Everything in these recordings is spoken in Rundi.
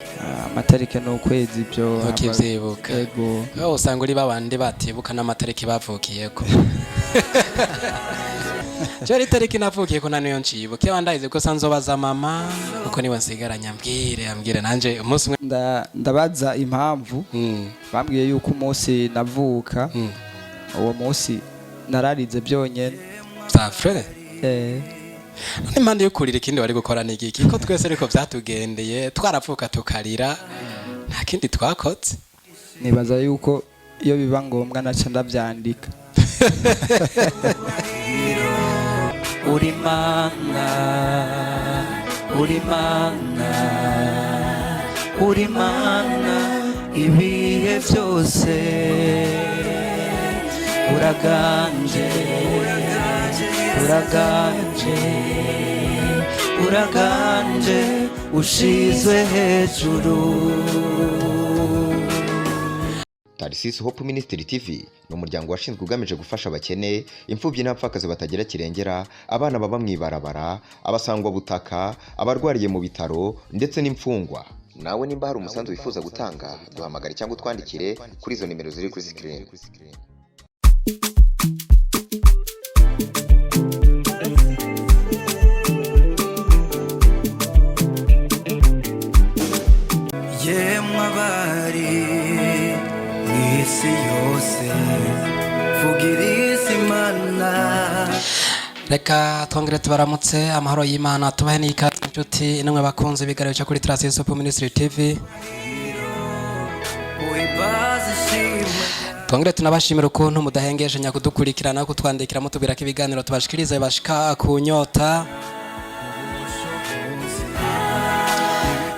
amatariki n'ukwezi byo ukivyibuka. Yego. Usanga uri babandi batibuka n'amatariki bavukiyeko. Cyo itariki navukiyeko na niyo ncibuke abandayize ko sanzobaza mama uko niwe nsigaranya ambwire nanje umunsi ndabaza impamvu bambwiye yuko umunsi navuka uwo munsi nararize byonyene za frere impande yo kurira ikindi wari gukora n'igiki ko twese ariko vyatugendeye twaravuka tukarira nta kindi twakotse. Nibaza yuko iyo biba ngombwa naca ndavyandika. Uri mana, uri mana, uri mana ibihe byose uraganje, uraganje, uraganje ushizwe hejuru. Tarisisi Hope Ministry TV ni umuryango washinzwe ugamije gufasha abakene, imfubyi n'abapfakazi batagira kirengera, abana baba mwibarabara, abasangwa butaka, abarwariye mu bitaro ndetse n'imfungwa. Nawe nimba hari umusanzu wifuza gutanga, duhamagare cyangwa utwandikire kuri izo nimero ziri kuri screen. isi yose vugiriza Imana. Reka twongere tubaramutse amahoro y'Imana tubahe n'ikaze inshuti namwe bakunze ibiganiro cyo kuri Tarisisi Hope Ministry TV. Twongere tunabashimira ukuntu mudahengeje nyakudukurikirana kutwandikira mutubwira ko ibiganiro tubashikiriza bashika kunyota.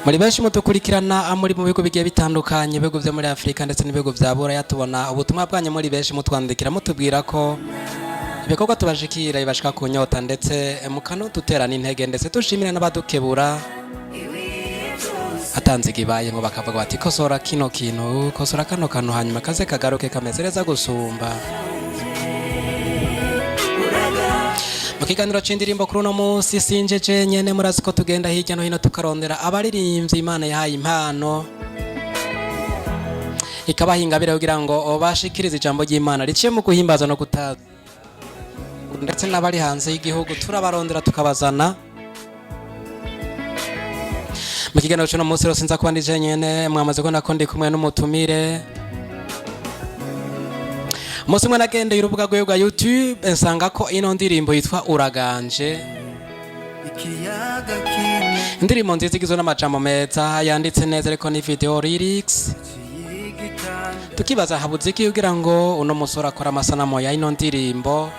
Muri benshi mutukurikirana muri mu bigo bigiye bitandukanye, ibigo byo muri Afrika ndetse n'ibigo bya Buraya, tubona ubutumwa bwanyu muri benshi mutwandikira mutubwira ko ibikorwa tubashikira ibashika kunyota ndetse mukano duterana intege ndetse tushimira n'abadukebura atanze gibaye ngo bakavuga bati kosora kino kintu, kosora kano kantu hanyuma kaze kagaruke kamezereza gusumba. Mukiganiro c'indirimbo kuri uno munsi sinjeje nyene murazi ko tugenda hirya no hino tukarondera abaririmbyi Imana yahaye impano ikabahinga kugira ngo bashikirize ijambo ry'Imana riciye mu guhimbaza no gutaza ndetse n'abari hanze y'igihugu turabarondera tukabazana. Mukiganiro c'uno munsi rero sinza kuba ndije nyene, mwamaze ko nakondi kumwe n'umutumire. Umunsi umwe nagendeye urubuga rwa YouTube nsanga ko ino ndirimbo yitwa Uraganje, indirimbo nziza igizwe n'amajambo meza yanditse neza ariko ni video lyrics. Tukibaza habuze iki kugira ngo uno musore akora amasanamu ya ino ndirimbo.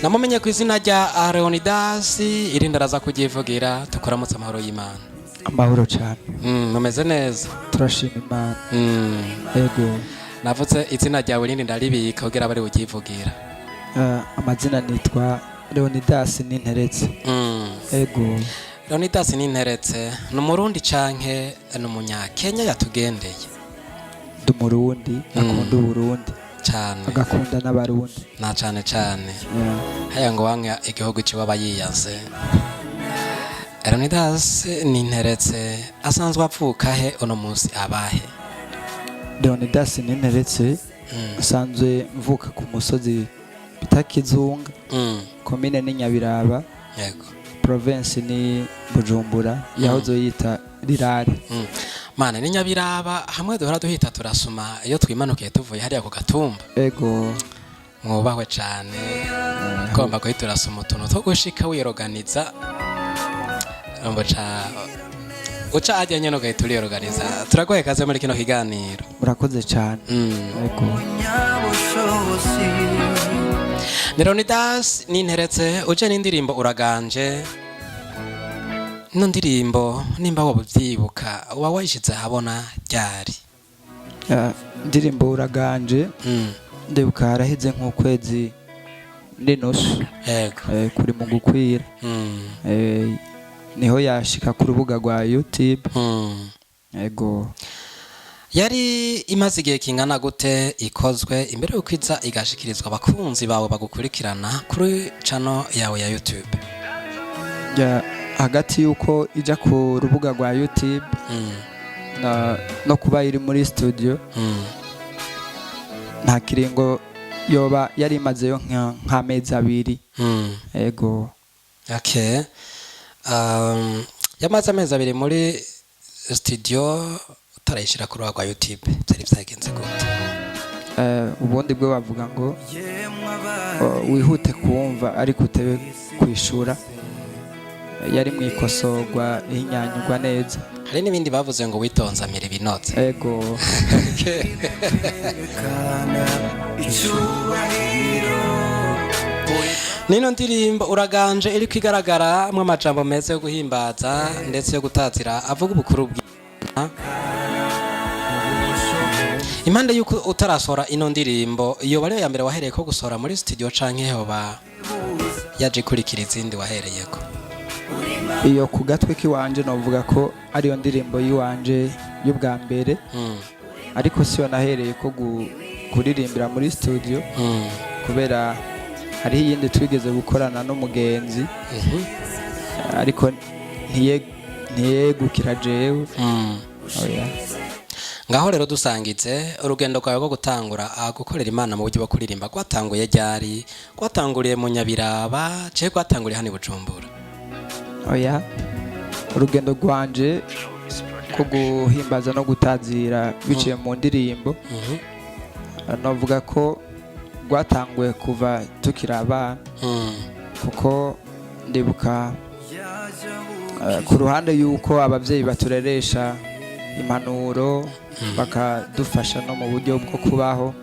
Namumenye ku izina rya Leonidas, irindi araza kugivugira. Tukuramutse amahoro y'Imana. Amahoro cyane. Mumeze neza? Turashima Imana. Yego. Navutse izina ryawe irindi ndaribika kugira bari ugivugira. Amazina nitwa Leonidas Ninteretse. Yego. Leonidas Ninteretse ni umurundi canke n'umunyakenya yatugendeye? Ndi umurundi, akunda Burundi cyane, agakunda n'abarundi na cyane cyane. Haya ngo wanga igihugu kiba yiyanze. Leonidas Ninteretse asanzwe apfuka he uno munsi abahe? Leonidas Ninteretse asanzwe mvuka ku musozi bita Kizunga, komine ni Nyabiraba, yego, province ni Bujumbura, yahoze yita Rirare. Mana ni Nyabiraba hamwe duhora duhita turasuma iyo twimanukiye tuvuye hariya ku Gatumba. Ego. Mwubahwe cyane. Komba ko turasuma utuntu two gushika wiroganiza. Uca ajya nyene ugahita uriroganiza. Turagoye kaze muri kino kiganiro. Murakoze cyane. Ego. Leonidas Ninteretse uje n'indirimbo Uraganje. Ino ndirimbo nimba wabuvyibuka wawayishize habona ryari? Ndirimbo Uraganje ndebuka haraheze nk'ukwezi n'inusu. Yego. Kuri mu gukwira. niho yashika ku rubuga rwa YouTube. Yego. yari imaze igihe kingana gute ikozwe imbere y'uko iza igashikirizwa abakunzi bawe bagukurikirana kuri channel yawe ya YouTube? Hagati y'uko ija ku rubuga rwa YouTube no kuba iri muri studio nta kiringo yoba yari imazeyo nk'amezi abiri. Ego. Okay. Yamaze amezi abiri muri studio utarayishira ku rubuga rwa YouTube, byari byagenze gute? Ubundi bwo bavuga ngo wihute kumva ariko utebe kwishura. Yari mu ikosorwa inyanyugwa neza. Hari n'ibindi bavuze ngo witonzamire binotse. Ego. Nino ndirimbo uraganje iri kwigaragara mu amajambo meza yo guhimbaza ndetse yo gutazira avuga ubukuru bw'Imana. Impande yuko utarasora ino ndirimbo iyo bari ya mbere wahereye ko gusora muri studio canke hoba yaje kurikira izindi wahereyeko? Iyo ku gatwe kiwanje novuga ko ari yo ndirimbo yiwanje y'ubwa mbere. Ariko siyo nahereye ko kuririmbira muri studio kubera hari yindi twigeze gukorana n'umugenzi ariko ntiyegukira jewe. Oya. Ngaho rero dusangize urugendo kwawe rwo gutangura gukorera Imana mu buryo bwo kuririmba kwatanguye ryari? Kwatanguriye mu Nyabiraba cye kwatanguriye hano i Bujumbura? Oya. Urugendo rwanje ko guhimbaza no gutazira biciye mu ndirimbo novuga ko rwatanguye kuva tukira abana kuko ndibuka ku ruhande yuko abavyeyi batureresha impanuro bakadufasha no mu buryo bwo kubaho,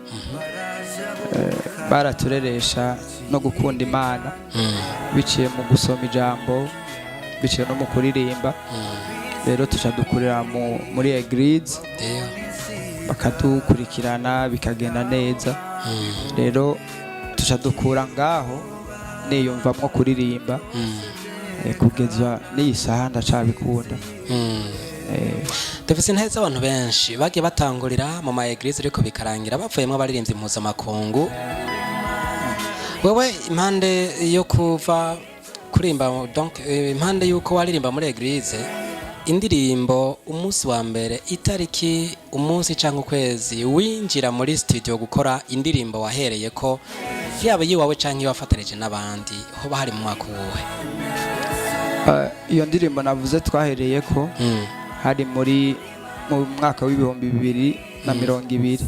baratureresha no gukunda Imana biciye mu gusoma ijambo, biciye no mu kuririmba. Rero tucadukurira muri eglise bakadukurikirana bikagenda neza. Rero tucadukura ngaho niyumvamwo kuririmba kugeza n'iyi saha ndacabikunda. Dufise intege abantu benshi bagiye batangurira mu ma eglise ariko bikarangira bapfuyemo abaririmbyi mpuzamakungu. Wewe impande yo kuva kurimba, donc impande yuko waririmba muri eglise, indirimbo umunsi wa mbere, itariki, umunsi cyangwa ukwezi winjira muri studio gukora indirimbo wahereye ko yaba yiwawe cyangwa wafatanije n'abandi, hoba hari mu mwaka uwuhe? Iyo ndirimbo navuze twahereye ko hari mu mwaka w'ibihumbi 2020.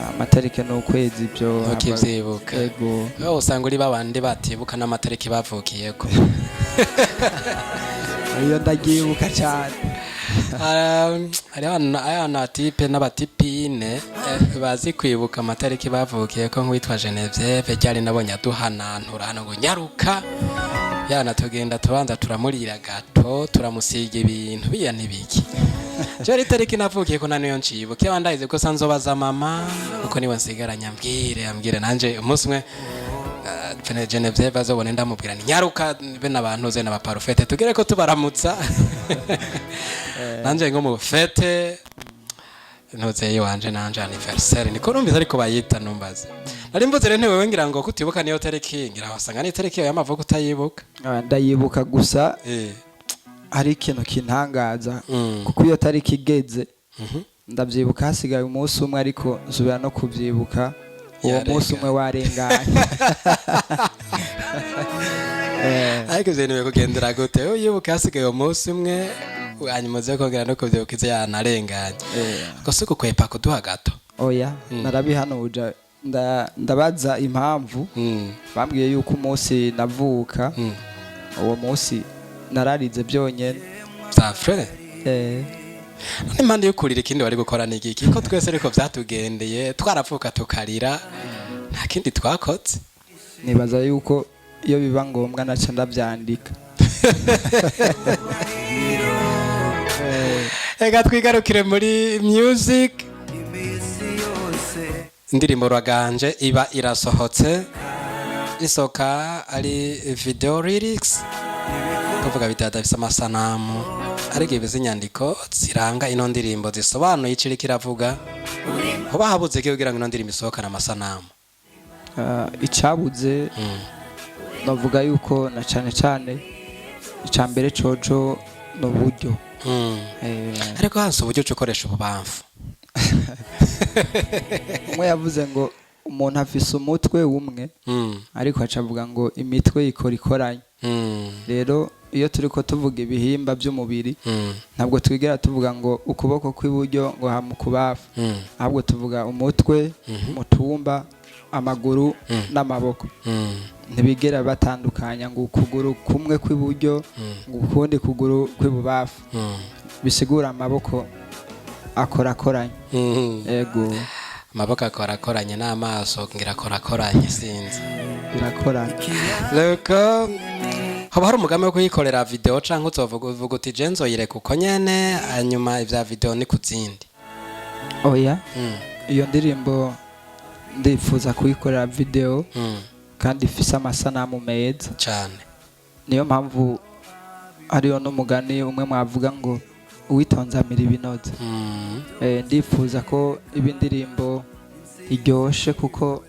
Amatariki n'ukwezi byo ukivyibuka. Ego. Usanga uri babandi batibuka n'amatariki bavukiyeko. Iyo ndagibuka cyane. Hari abana tipe n'abatipine bazi kwibuka amatariki bavukiyeko nk'uwitwa Genevieve ryari nabonye aduhanantura hano ngo nyaruka. Yana tugenda tubanza turamurira gato turamusiga ibintu biya nibiki. Cyari tariki navukiye ko naniyo ncibuke abandayize ko sanzobaza mama uko niwe nsigaranya ambwire nanje umunsi umwe Genevieve azobone ndamubwira ni nyaruka be nabantu ze n'abaparufete tugere ko tubaramutsa. Nanje ngo mu fete ntuze wanje nanje anniversaire niko numbiza ariko bayita numbaze. Nari mvuze rero ntewe ngira ngo kutibuka niyo tariki ngira wasanga ni tariki y'amavuko utayibuka. Ndayibuka gusa hari ikintu kintangaza kuko iyo tariki igeze ndavyibuka hasigaye umunsi umwe ariko nsubira no kuvyibuka uwo munsi umwe warenganye. Ariko zeniwe kugendera gute uyibuka hasigaye umunsi umwe hanyuma uze kongera no kuvyibuka izo yanarenganye gusa kukwepa kuduha gato? Oya, narabihanuja ndabaza impamvu bambwiye yuko umunsi navuka uwo munsi nararize byonyene. Za frere impande yo kurira ikindi wari gukora n'igiki ko twese ariko vyatugendeye twaravuka tukarira nta kindi twakotse. Nibaza yuko iyo biba ngombwa naca ndavyandika. Ega twigarukire muri music. Indirimbo Rwaganje iba irasohotse isoka ari video lyrics kuvuga bitadafise amasanamu ariko ibizi inyandiko ziranga ino ndirimbo zisobanuye iciri kiravuga hoba habuze ki kugira ngo ino ndirimbo isohokane amasanamu icabuze navuga yuko na cane icambere coco n'uburyo ariko hanse uburyo cyo ukoresha ububamfu umwe yavuze ngo umuntu afise umutwe umwe ariko acavuga ngo imitwe ikoranye rero iyo turiko tuvuga ibihimba by'umubiri ntabwo twigera tuvuga ngo ukuboko kw'iburyo ngo hamukubafu ahubwo tuvuga umutwe umutumba amaguru n'amaboko ntibigera batandukanya ngo ukuguru kumwe kw'iburyo ngo ukundi kuguru kw'ibubafu bisigura amaboko akoranye yego amaboko akoranye n'amaso ngira akoranye sinzi birakoranye reko haba hari umugambi wo kuyikorera video canke uzovuga uti je nzoyireka uko nyene hanyuma ivya video ni kuzindi oya iyo ndirimbo ndifuza kuyikorera video kandi ifise amasanamu meza cyane niyo mpamvu hariyo n'umugani umwe mwavuga ngo uwitonze amira ibinoze ndifuza ko ibi ndirimbo iryoshe kuko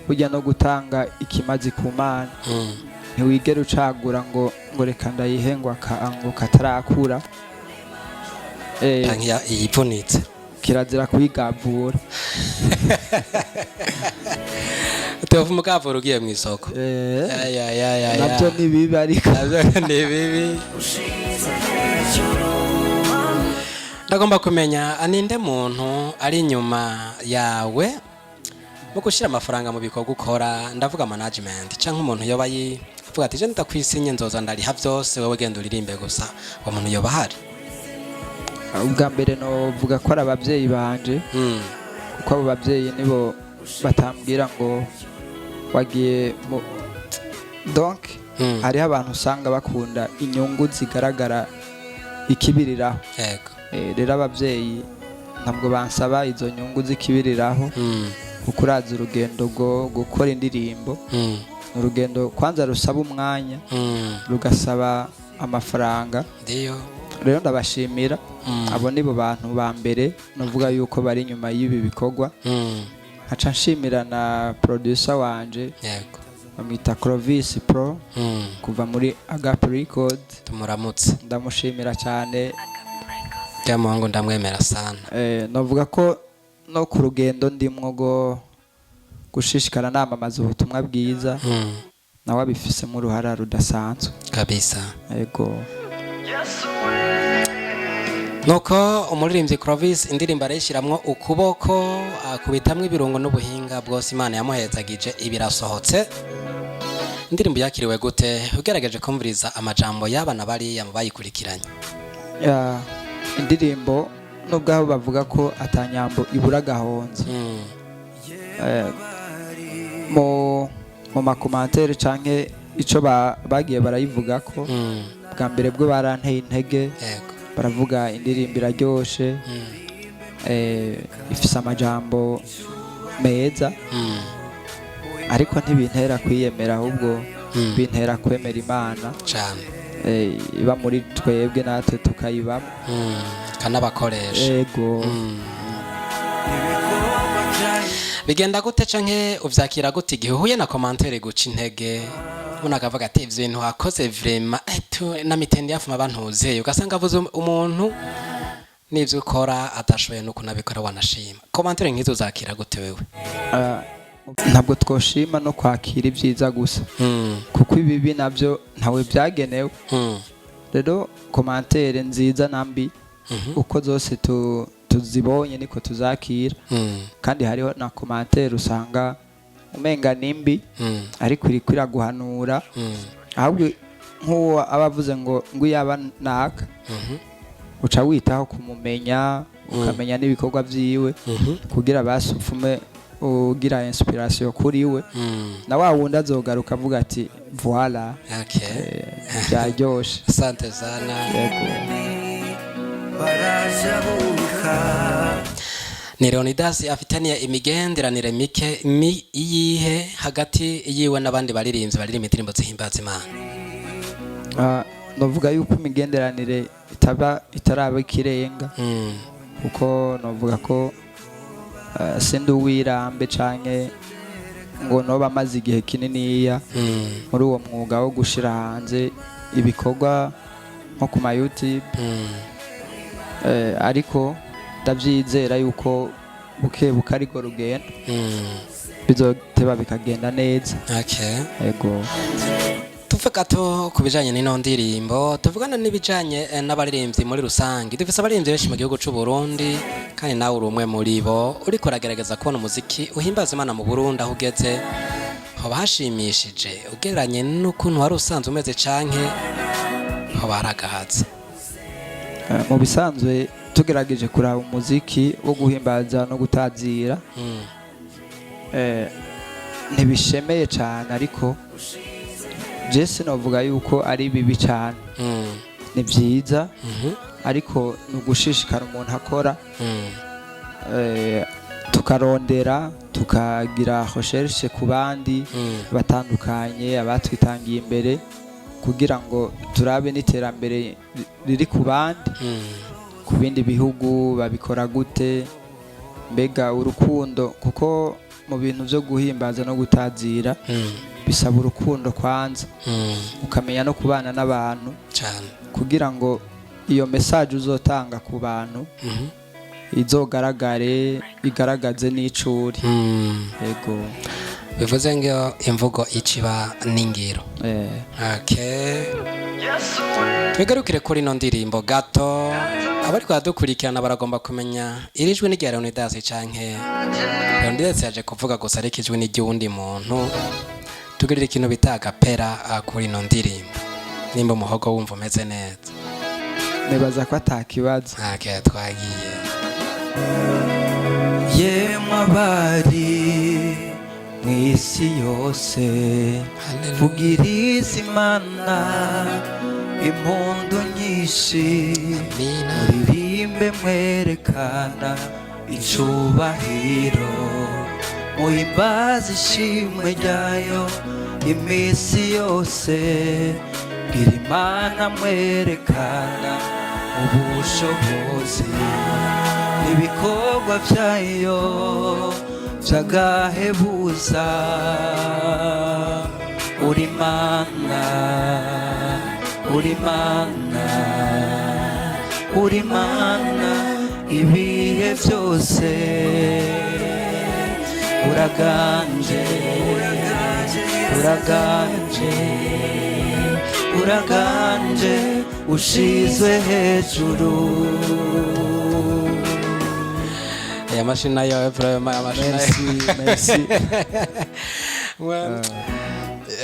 burya no gutanga ikimazi ku mana ntiwigera ucagura ngo reka ndayihe ngo katarakura iyipfunitse kirazira kuyigavura tuva umugavura ugiye mu isoko nabyo ni bibi ariko ni bibi ndagomba kumenya ninde muntu ari inyuma yawe mu gushyira amafaranga mu bikorwa ukora ndavuga management cyangwa umuntu yoba avuga ati je ndakwisinye nzoza ndariha byose wowe genda uririmbe gusa uwo muntu yoba ahari ubwa mbere novuga ko ari ababyeyi banje kuko abo babyeyi nibo batambwira ngo wagiye donc hariho abantu usanga bakunda inyungu zigaragara ikibiriraho rero ababyeyi ntabwo bansaba izo nyungu zikibiriraho kuko urazi urugendo rwo gukora indirimbo urugendo kwanza rusaba umwanya rugasaba amafaranga rero ndabashimira abo nibo bantu ba mbere navuga yuko bari inyuma y'ibi bikorwa nkaca nshimira na producer wanje bamwita Clovis Pro kuva muri Agape Record tumuramutse ndamushimira cyane Mungu ndamwemera sana navuga ko no ku rugendo ndimwo go gushishikara namamaza ubutumwa bwiza nawe abifisemo uruhara rudasanzwe kabisa yego nuko umuririmbyi Clovis indirimbo arayishiramwo ukuboko akubitamwe ibirungo n'ubuhinga bwose Imana yamuhezagije ibirasohotse indirimbo yakiriwe gute ugerageje kumviriza amajambo y'abana bari bayikurikiranye indirimbo nubwo aho bavuga ko atanyambo ibura gahonze mu makomantere canke ico bagiye barayivuga ko bwa mbere bwo baranteye intege baravuga indirimbo iraryoshe ifise amajambo meza ariko ntibintera kwiyemera ahubwo bintera kwemera Imana cyane iba muri twebwe natwe tukayibamo kanabakoresha yego bigenda gute canke uvyakira gute igihe uhuye na commentaire guca intege umuntu akavuga ati ivyo bintu wakoze vraiment na mitende yafuma bantuze ugasanga avuze umuntu n'ivyo ukora atashoboye no kunabikora wanashima commentaire nk'izo zakira gute wewe ntabwo twoshima no kwakira ibyiza gusa kuko ibibi nabyo ntawe byagenewe rero commentaire nziza nambi uko zose tuzibonye niko tuzakira kandi hariho na commentaire usanga umenga nimbi ariko iri kwiraguhanura ahubwo nk'uwo abavuze ngo yaba naka uca witaho kumumenya ukamenya n'ibikorwa byiwe kugira basupfume ugira inspiration kuri we na wa wundi azogaruka avuga ati voilà byaryoshe asante sana ni Leonidas afitaniye imigenderanire mike iyihe hagati yiwe n'abandi baririmbyi baririmba indirimbo zihimbaza Imana novuga yuko imigenderanire itaraba ikirenga kuko novuga ko sindi uwirambe canke ngo noba amaze igihe kininiya muri uwo mwuga wo gushira hanze ibikorwa nko ku ma YouTube ariko ndavyizera yuko buke ariko rugenda bizoteba bikagenda neza. Yego tuve gato ku bijanye n'ino ndirimbo tuvugana n'ibijanye n'abaririmbyi muri rusange. Dufise abaririmbyi benshi mu gihugu c'u Burundi kandi nawe uri umwe muri bo uriko uragerageza kubona umuziki uhimbaza Imana mu Burundi aho ugeze hoba hashimishije ugereranye n'ukuntu wari usanzwe umeze canke hoba haragahatse? Mu bisanzwe tugerageje kuraba umuziki wo guhimbaza no gutazira ntibishemeye cyane ariko Jesse novuga yuko ari bibi cyane. Ni byiza ariko ni ugushishikara umuntu akora tukarondera tukagira recherche ku bandi batandukanye abatwitangiye imbere kugira ngo turabe n'iterambere riri ku bandi ku bindi bihugu babikora gute, mbega urukundo kuko mu bintu byo guhimbaza no gutazira bisaba urukundo kwanza ukamenya no kubana n'abantu cyane kugira ngo iyo message uzotanga ku bantu izogaragare igaragaze n'icuri. Yego bivuze ngo imvugo iciba n'ingiro. Twigarukire kuri ino ndirimbo gato abari kwadukurikirana baragomba kumenya iri jwi ni rya Leonidas canke Leonidas yaje kuvuga gusa ariko ijwi ni ry'undi muntu. Tugirira ikintu bita agapera kuri ino ndirimbo nimba umuhogo wumva umeze neza. Nibaza ko atakibazo. Twagiye yemwe abari mw'isi yose vugiriza Imana impundu nyinshi muririmbe mwerekana icubahiro muhimbaze ishimwe ryayo iminsi yose gira Imana mwerekana ubushobozi ibikorwa byayo byagahebuza uri Imana uri Imana uri Imana ibihe byose uraganje uraganje uraganje ushizwe hejuru. aya mashina yo vraiment amashina. Merci.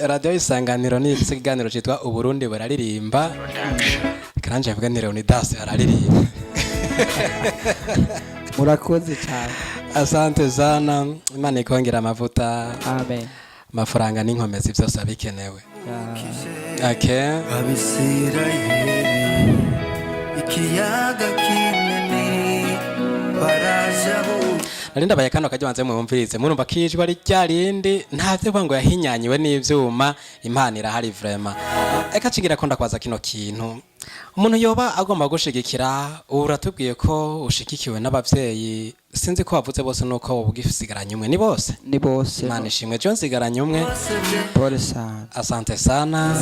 Radio Isanganiro ni ikiganiro cyitwa Uburundi bararirimba kandi avuga ni Leonidas araririmba. Murakoze cyane. Asante sana, Imana ikongera amavuta. Amen. Amafaranga n'inkomezi byose abikenewe. Abisirayeli ikiyaga kinini barajaho. Narinda baye kano kajyanze mu mvirize murumva kijwa ari ryarindi ntavye kwango yahinyanywe n'ivyuma Imana irahari vraiment. Eka cingira konda kwaza kino kintu umuntu yoba agomba gushigikira uratubwiye ko ushigikiwe n'abavyeyi sinzi ko bavuze bose nuko ubugifisigaranye umwe ni bose Imana ishimwe John sigaranye umwe pole sana. Asante sana.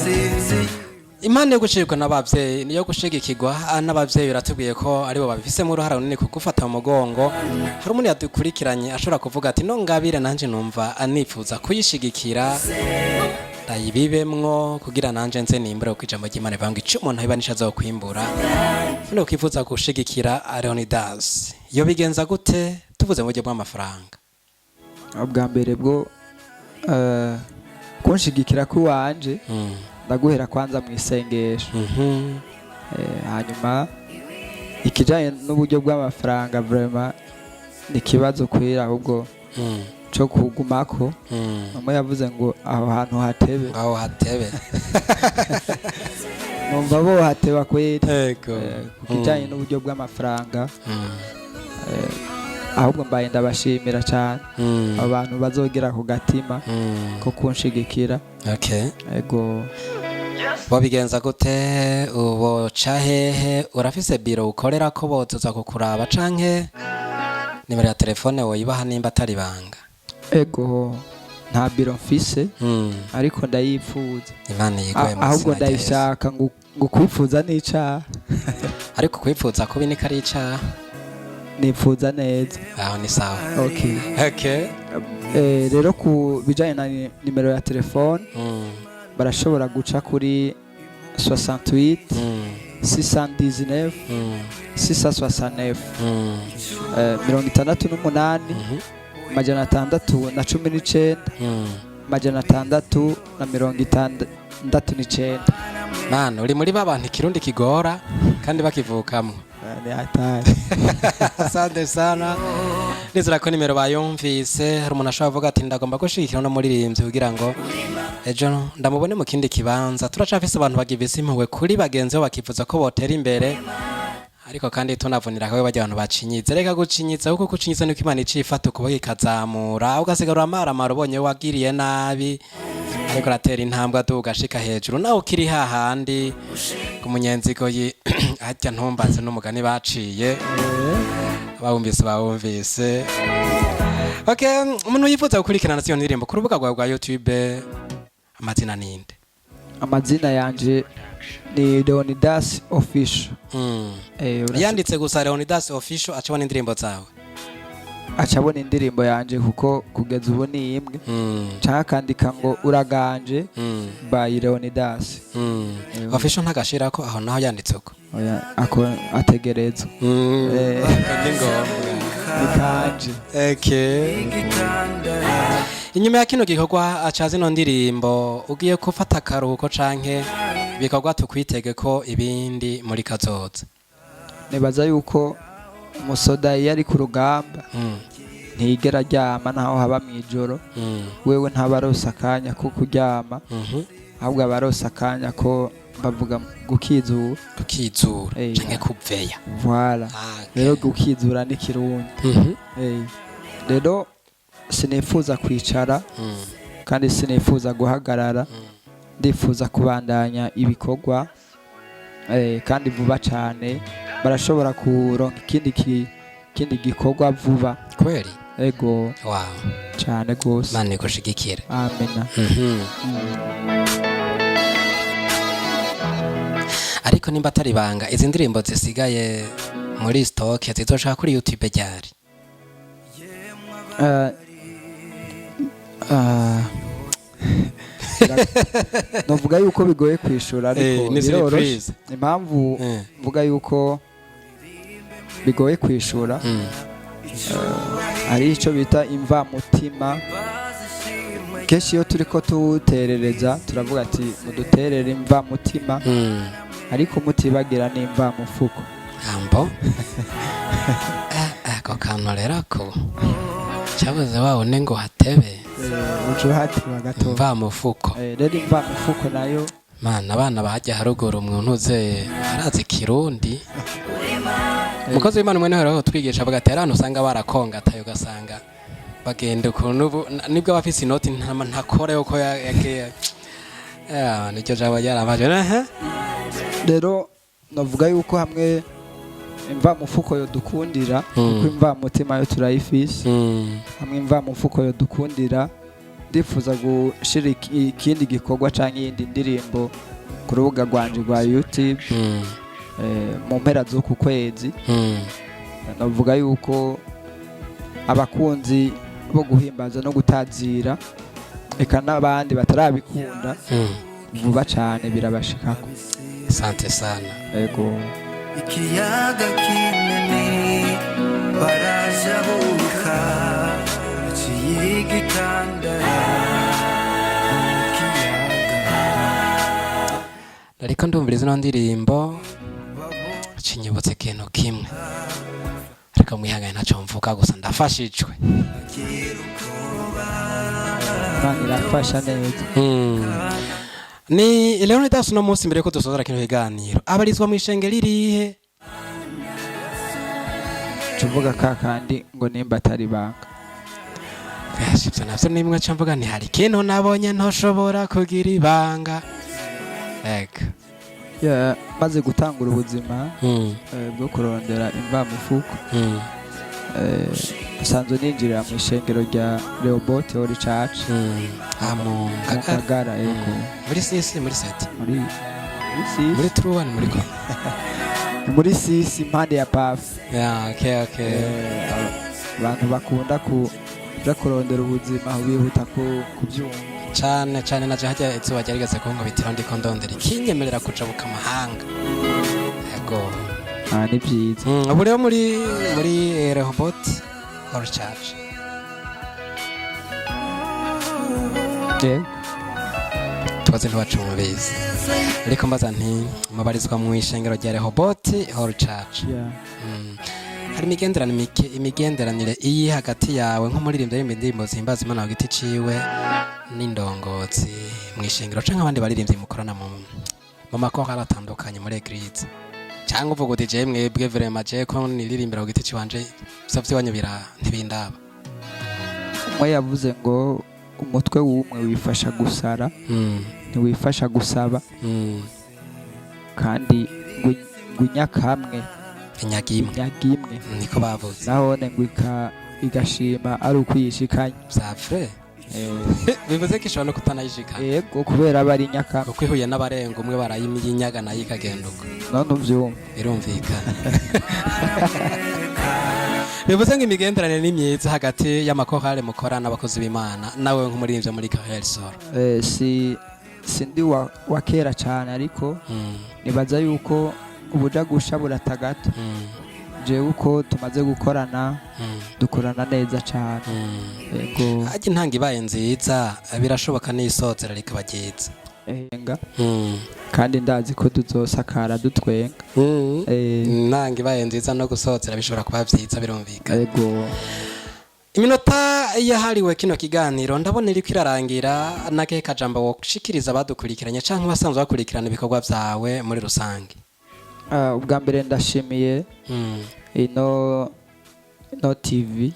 Imana yo gushigikwa n'abavyeyi niyo gushigikirwa n'abavyeyi uratubwiye ko ari bo babifisemo uruhara runini kugufata mu mugongo. Hari umuntu yadukurikiranye ashobora kuvuga ati no ngabire nanje numva anifuza kuyishigikira ndayibibemwo kugira nanje nze nimbure ko ijambo ry'Imana banga icyo umuntu ahibanisha zo kwimbura none ukifuza gushigikira Leonidas yo bigenza gute tuvuze mu buryo bw'amafaranga? Ubwa mbere bwo kunshigikira ku wanje ndaguhera kwanza mu isengesho hanyuma ikijanye n'uburyo bw'amafaranga vraiment ni kibazo kwira ahubwo cyo kugumako mama yavuze ngo aho hantu hatebe numva bo hateba kwera kukijanye n'uburyo bw'amafaranga ahubwo mbaye ndabashimira cyane abantu bazogera ku gatima ko kunshigikira. Ego Wabigenza gute ubo cahehe urafise biro ukorera ko bozoza kukuraba canke nimero ya telefone woyibaha nimba atari banga? ego nta biro mfise ariko ndayipfuza. Imana yigoye mu ahubwo izina rya Yesu. ndayishaka ngo kwifuza n'icaha. Ariko kwipfuza kubi ni karica nipfuza neza. aho ni sawa. Okay. Rero ku bijanye na nimero ya telefone barashobora guca kuri 68 619 669 68 majana 619 majana 669. Mana uri muri babantu ikirundi kigora kandi bakivukamwe. Ni hatari. Asante sana. Nizera ko nimero bayumvise hari umuntu ashobora kuvuga ati ndagomba gushikira no muririmbyi kugira ngo ejo ndamubone mu kindi kibanza. Turacafise abantu bagivise impuhwe kuri bagenzi bo bakifuza ko botera imbere. Ariko kandi tunavunira ko bajya abantu bacinyize. Reka gucinyiza kuko gucinyiza niko Imana icifata kubo ikazamura. Ugasigara amara ubonye wagiriye nabi. Ariko ratera intambwe adugashika hejuru naho kiri hahandi ku munyenziko hajya ntumbaze n'umugani baciye. Bawumvise. Okay, umuntu yifuza gukurikirana siyo ndirimbo ku rubuga rwa YouTube amazina ninde? Amazina yanje ni Leonidas Official. Yanditse gusa Leonidas Official acabona indirimbo zawe. Acabona indirimbo yanje kuko kugeza ubu ni imwe. Cakandika ngo uraganje by Leonidas. Official ntagashira ko aho naho yanditse ko. Oya ako ategerezwa. Ndi ngombwa. Nikanje. Okay. Inyuma ya kino gikorwa acaze no ndirimbo ugiye gufata karuhuko canke bikorwa tukwitege ko ibindi muri kazoza? Nibaza yuko umusoda yari ku rugamba ntigera ryama naho haba mwijoro. Wewe ntabarosa akanya ko kuryama ahubwo abarosa akanya ko bavuga gukizura canke kuveya. Voilà. Rero gukizura ni kirundi. Rero sinifuza kwicara kandi sinifuza guhagarara. Ndifuza kubandanya ibikorwa kandi vuba cyane. Barashobora kuronka ikindi gikorwa vuba. Kweli? Ego. Wow. Cyane gose. Mana igushigikire. Amena. Ariko nimba atari banga izi ndirimbo zisigaye muri stock zizoshaka kuri YouTube ryari? Novuga yuko bigoye kwishura ariko biroroshye. Impamvu mvuga yuko bigoye kwishura ari ico bita imva mutima. Keshi iyo turiko tuterereza turavuga ati muduterere imva mutima ariko mutibagira n'imva mufuko. Ambo. Ako kanolera ko cyabuze wabone ngo hatebe uco hati bagato mva mufuko. Rero imva mufuko nayo Mana abana bahajya haruguru umuntu uze arazi kirundi. Mukozi w'Imana mwene hero twigisha bagatera hano usanga barakonga tayo gasanga bagenda ukuntu nibwo bafise inoti ntakore uko yake nicyo jabo yaramaje. Rero navuga yuko hamwe imva mufuko yo dukundira kuko imva mutima yo turayifise. Hamwe imva mufuko yo dukundira ndifuza gushira ikindi gikorwa canke yindi ndirimbo ku rubuga rwanje rwa YouTube mu mpera z'uku kwezi. Navuga yuko abakunzi bo guhimbaza no gutazira eka n'abandi batarabikunda vuba cyane birabashikako. Asante sana. Ego. Ikiyaga kinini barajabuka kiyigitandara ariko ndumviriza no ndirimbo cinyibutse kintu kimwe ariko mwihangane ntaco mvuga gusa ndafashijwe. Irafasha neza. Ni Leonidas no munsi mbere ko dusozera kino kiganiro abarizwa mu ishengero ririhe? Tuvuga kakandi ngo nimba atari banga. Sivyo navyo nimwe camvuga ni hari kintu nabonye ntoshobora kugira ibanga. ego maze gutangura ubuzima Mm, bwo kurondera imvamufuko mm, nsanzwe ninjirira mu ishengero rya Rehoboth Holy Church mu mu Ngagara. Ngagara yego muri sisi muri seti muri muri truwani muri ko muri sisi impande ya pafu okay abantu bakunda kuja kurondera ubuzima aho bihuta kubyumva cyane cyane naje hajya izuba ryarigeze ko ngo bitiro ndiko ndondera ikinyemerera kujabuka amahanga yego ni byiza ubu rero muri Rehoboth Holy Church yego tubaze ntiwacu mubizi ariko mbaza nti mubarizwa mu ishengero rya Rehoboth Holy Church. yeah. Hari imigenderanire iyi hagati yawe nk'umuririmbyi aririmba indirimbo zihimbaza Imana ku giti ciwe n'indongozi mu ishengero canke abandi baririmbyi mukorana mu makorali atandukanye muri eglise, cyangwa uvuga uti je mwebwe vraiment je ko niririmbira ku giti ciwanje so vyiwanyu ntibindaba? umwe yavuze ngo umutwe w'umwe wifasha gusara ntiwifasha gusaba kandi ngo inyakamwe inyagimwe niko bavuze nahone ngo igashima ari ukwiyishikanya vyafre bivuze ko ishobora no kutanayishikanya yego kubera aba ari inyakamwe kuko ihuye n'abarenga umwe barayimyinyaga nayo ikagenda uko none uvyumva birumvikana. Bivuze ngo imigenderanire ni myiza hagati y'amakorali mukora n'abakozi b'Imana nawe nk'umuririmbyi muri Karel Solo. Sindi wa kera cyane ariko nibaza yuko ubuja gusha buratagato jewe uko tumaze gukorana dukorana neza cyane yego ajye intanga ibaye nziza birashoboka n'isozera rikaba ryiza kandi ndazi ko tuzosakara dutwenga intanga ibaye nziza no gusozera bishobora kuba byiza birumvikana yego. Iminota yahariwe kino kiganiro ndabona iriko irarangira nake kajambo woshikiriza abadukurikiranye canke basanzwe bakurikirana ibikorwa vyawe muri rusange. Ubwa mbere ndashimiye ino TV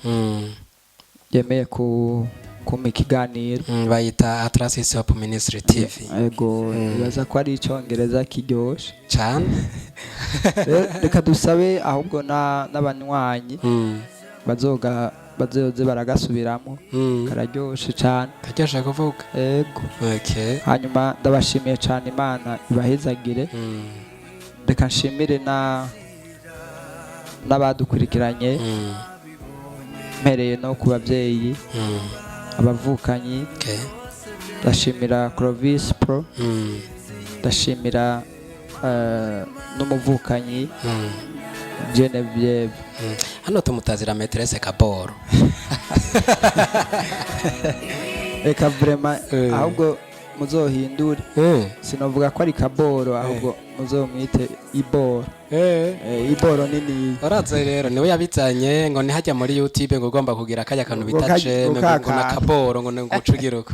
yemeye kuma ikiganiro bayita Atlasis Hope Ministry TV. Yego bibaza ko ari icyongereza kiryoshe cyane. Reka dusabe ahubwo n'abanywanyi bazoze baragasubiramo kararyoshe cyane karyoshe kuvuga yego. Okay. Hanyuma ndabashimiye cyane Imana ibahezagire reka nshimire n'abadukurikiranye mpereye no ku babyeyi abavukanyi ndashimira Clovis Pro ndashimira n'umuvukanyi Genevieve hano tumutazira Maîtresse Kaboro reka vraiment ahubwo muzohindure sinovuga ko ari Kaboro ahubwo muzomwite Iboro. Iboro nini uraze rero niwe yabizanye ngo nihajya muri YouTube ngo ugomba kugira kajya kantu bitace ngo na Kaboro ngo ngucugira uko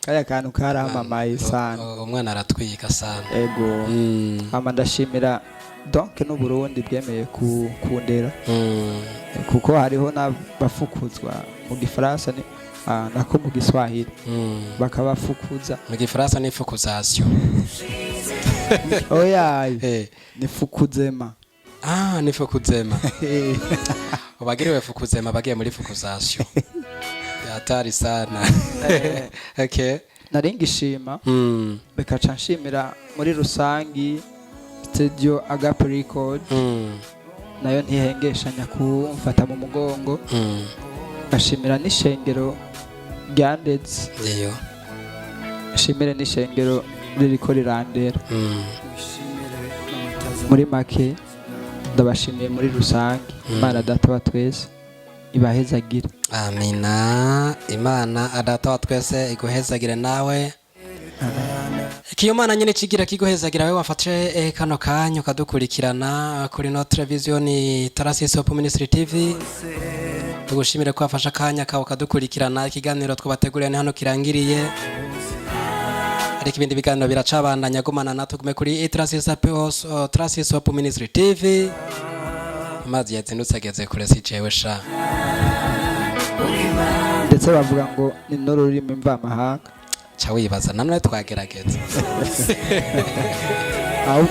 kaya kantu karamamaye sana umwana aratwika sana ego. Ama ndashimira donc no Burundi bwemeye kundera kuko hariho n'abafukuzwa mu gifaransa ni nako mu Giswahili bakabafukuza mu gifaransa ni fukuzation. Oya ni fukuzema. Ni fukuzema. Ubagiriwe fukuzema bagiye muri fukuzation. Hatari sana. Okay. Naringishima bekaca nshimira muri rusangi Studio Agape Record nayo ntihengeshanya kumfata mu mugongo gashimira n'ishengero ryandetse iyo shimire n'ishengero ririko rirandera muri make ndabashimiye muri rusange Imana data wa twese ibahezagire. Amina. Imana adata wa twese iguhezagire nawe kiyo Mana nyine kigira kiguhezagira wewe wafashe kano kanyu kadukurikirana kuri no television Atlasis Hope Ministry TV. Tugushimire ko wafasha kanya kawe kadukurikirana ikiganiro twabateguriye hano kirangiriye ariko ibindi biganiro biracabandanya gumana natugume kuri Atlasis Hope Ministry TV. Amazi yazindutse ageze kure sicewe sha ndetse bavuga ngo ni n'ururimi mvamahanga ca wibaza nanone twagerageza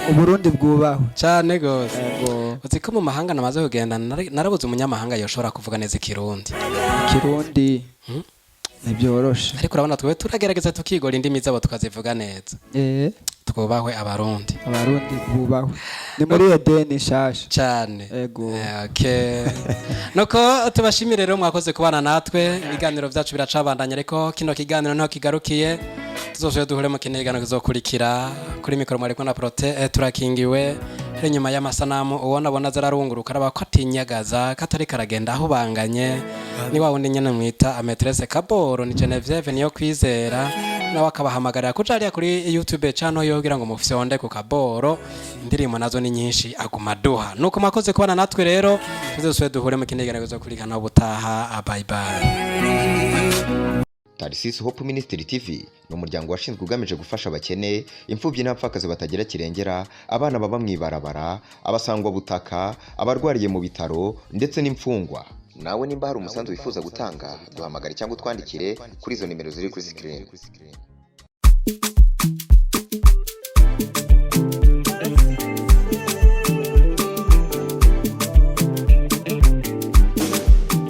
Uburundi bwubahwe cyane gose. yego uzi ko mu mahanga namaze kugenda narabuze umunyamahanga yoshobora kuvuga neza ikirundi. Kirundi ntibyoroshe ariko urabona twe turagerageza tukigora indimi zabo tukazivuga neza. Twubahwe abarundi bwubahwe ni muri Edeni shasha cyane. yego Okay. Nuko tubashimire rero mwakoze kubana natwe, ibiganiro byacu biracabandanya ariko kino kiganiro nto kigarukiye, tuzoje duhure mu kinegano kizokurikira. Kuri mikoro mwari na Prote turakingiwe hari nyuma y'amasanamu ubona bona zararunguruka araba ko atinyagaza katari karagenda aho banganye ni wa wundi nyene mwita Ametresse Kaboro ni Genevieve niyo kwizera nawe akabahamagarira kuja kuri YouTube channel yogira ngo mufyonde ku Kaboro, indirimbo nazo ni nyinshi aguma duha. Nuko makoze kubana natwe rero tuzoswe duhure mu kinegano kizokurikana ubutaha. Bye bye. Tarsis Hope Ministry TV ni umuryango washinzwe ugamije gufasha abakene, imfubyi n'abapfakazi batagira kirengera, abana baba mwibarabara, abasangwa butaka, abarwariye mu bitaro ndetse n'imfungwa. Nawe nimba hari umusanzu wifuza gutanga duhamagare cyangwa utwandikire kuri izo nimero ziri kuri screen.